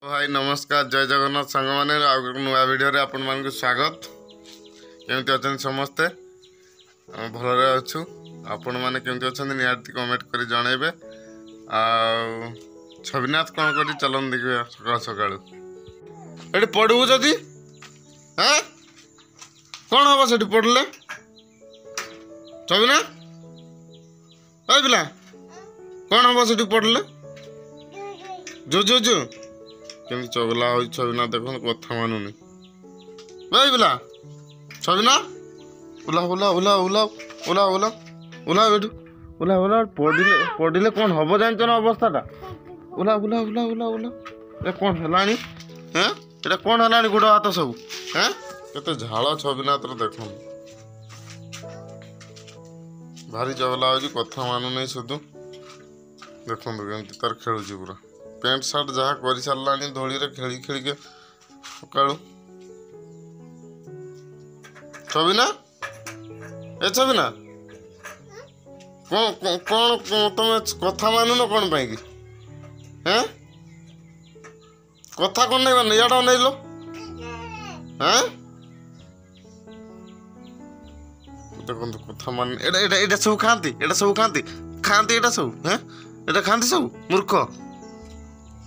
भाई नमस्कार जय जगन्नाथ सांग मैंने नुआ भिडियो आपण मान स्वागत केमती अच्छा समस्ते भल अच्छु आपण मैंने केमती अच्छा निहाती कमेंट कर जनइबे छविनाथ कौन कर चलन देखिए सकाल सकाल ये पढ़ू जदि हाँ कौन हम से पढ़ले छविनाथ पिला कौन हम से पढ़ले जो जो जो केमती चगला हो छविना देख कथा मानुनी भाई पिला छविना उला उला उला उला उला उला उला बेटू उला उला पढ़ले कौन हम जानच ना अवस्थाटा उला उला उला उला उला ये कौन है हाँ ये कौन है गोड़ हाथ सब हाँ केते झाड़ छविना तर देख भारी चगला हो कथा मानुनी शुधु देखु केमती तार खेलुची पूरा पैंट सार्ट जहाँ कर सारा धोली खेली खेली के सका छविना ए छविना कौन कौन तुम कथा मानुन कौन पाई हाँ कथा कौन नहीं मान इाड़ा नहीं लो हाँ देखो कथा मान एटा सब खाती एटा सब खाती खाती एटा सब हाँ एटा खाती सब मूर्ख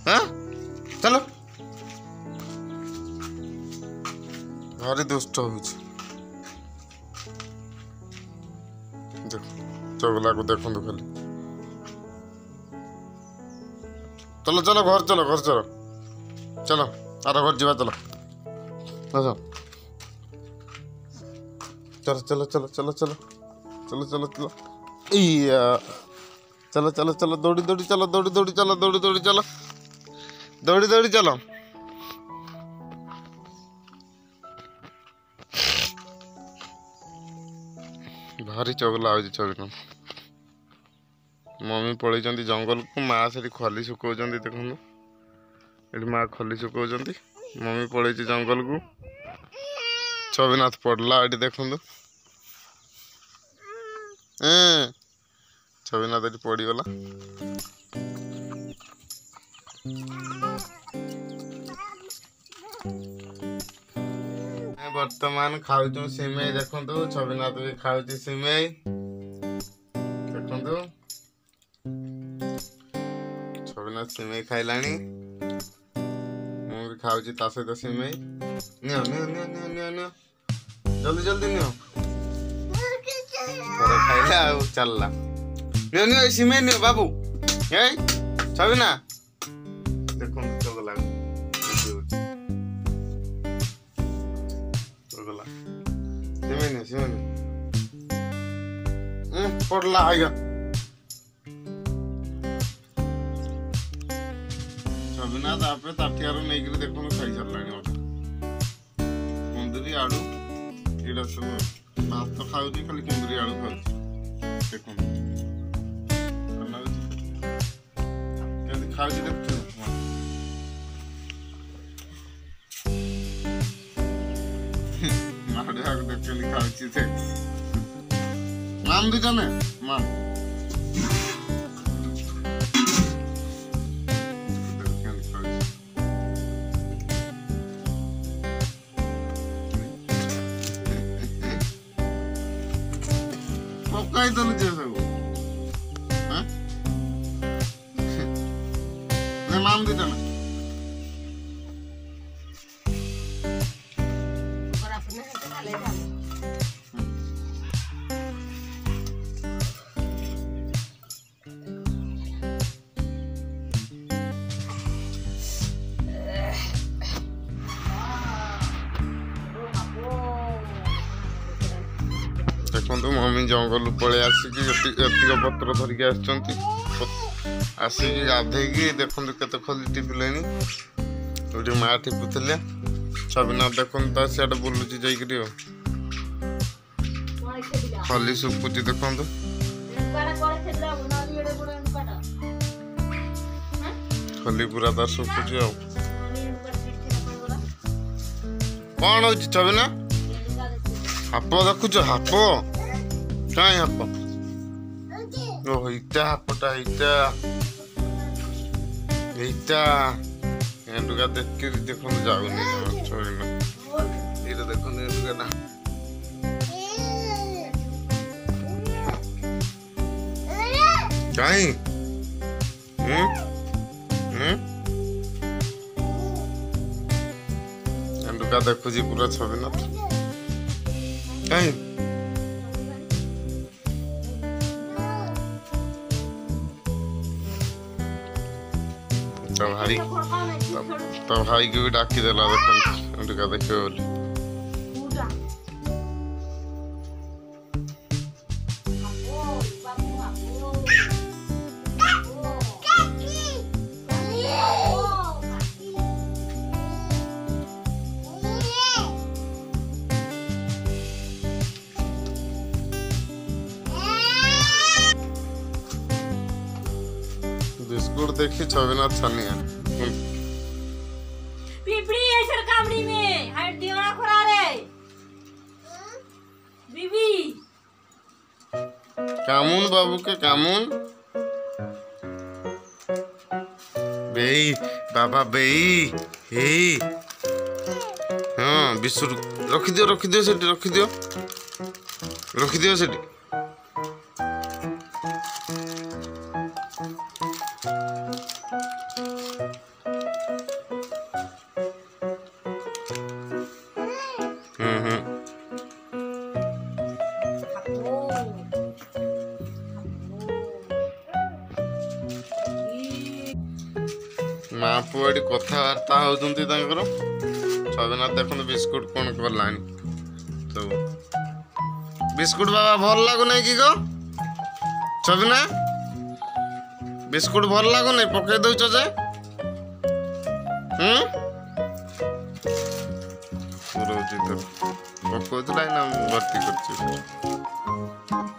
हाँ चलो भारी दुष्ट हो चगला को देखो खाली चलो चलो घर चलो चलो आर घर जा चलो चलो चलो चलो चलो चलो चलो चलो चलो चलो चलो चलो दौड़ी दौड़ी चलो दौड़ी दौड़ी चलो दौड़ी दौड़ी चलो दौड़ी दौड़ी चलो भारी चगला हो छविना मम्मी पलि जंगल को माँ से खली सुखा देखो ये माँ खली सुखा मम्मी पलि जंगल को छविनाथ पड़ला ये देखु छविनाथ ये पड़गला वर्तमान खाऊ सिमेई देखु छविनाथ भी खाऊ सिमेई देखु छविनाथ सिमेई खाइला मुझे खाऊ सहित सिमेई नियो नियो नियो नियो नियो नियो जल्दी जल्दी नियो खाइला चलला नियो नियो सिमेई नियो बाबू ए छविना देखो चगला पड़ला आएगा छविनाथ आपे ताटियार नहीं देखो खाई सारा कुंदरी आलू ये सब भात तो खाऊ खाली कुंदरी आलू खाऊ देख खाऊ देख माम दुटा ने माम पकाई दल सब माम दुटा ना देखो मम्मी जंगल पलि आसिक पत्र धरिकी आसिक गाधे देखो केते खली टिपिले माँ टिपुले छविना देखो तो सियाडे बुलुची जाइए खली सुकुची देखो खली पूरा तार सुकुची कौन हो छविना हाप देखुच हाप कहीं हाप ओह इटा हापटा इटा इटा एंडुका देख के देखो जाऊनी छोड़ना ये देखो एंडुका ना कहीं एंडुका देखो जी पूरा छवि ना कहीं तो भाई को भी डाकी देला देखो एंडुका देखो बोली बिस्कुट देखी छविना छनिया पिपड़ी ऐसर कामड़ी में हाइट दिवाना खुरा रे बीबी कामून बाबू के कामून बेई बाबा बेई हे हाँ बिस्कुट रखी दियो सेठी रखी दियो सेठी माँ पुआ कथबार्ता होती छविना देखो बिस्कुट कौन कलानी सब बिस्कुट बाबा भल लगुना कि गो छविना बिस्कुट भल लगुना पकई दौच जे पकौला ना भर्ती कर